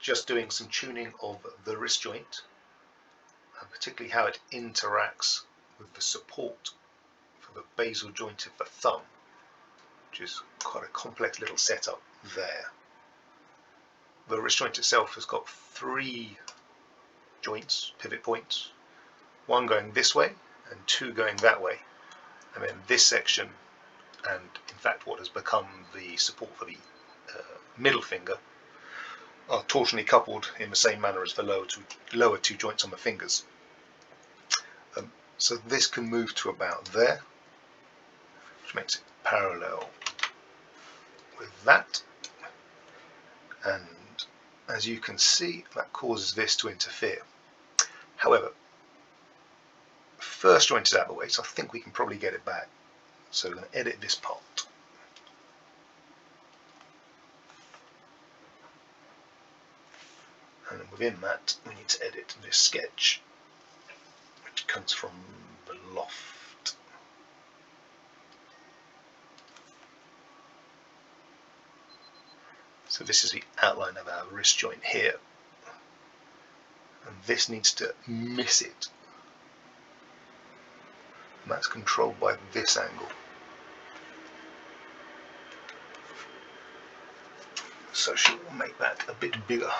just doing some tuning of the wrist joint, and particularly how it interacts with the support for the basal joint of the thumb, which is quite a complex little setup there. The wrist joint itself has got 3 joints, pivot points, one going this way and 2 going that way, and then this section, and in fact what has become the support for the middle finger, are torsionally coupled in the same manner as the lower two joints on the fingers. So this can move to about there, which makes it parallel with that, and as you can see, that causes this to interfere. However, first joint is out of the way, so I think we can probably get it back. So we're going to edit this part. And within that, we need to edit this sketch, which comes from the loft. So this is the outline of our wrist joint here. And this needs to miss it. And that's controlled by this angle. So she will make that a bit bigger.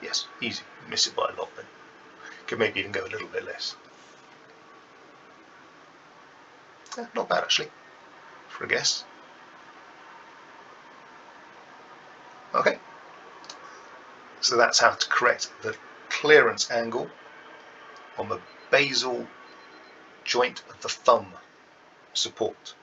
Yes, easy. Miss it by a lot then. Could maybe even go a little bit less. Not bad actually, for a guess. Okay, so that's how to correct the clearance angle on the basal joint of the thumb support.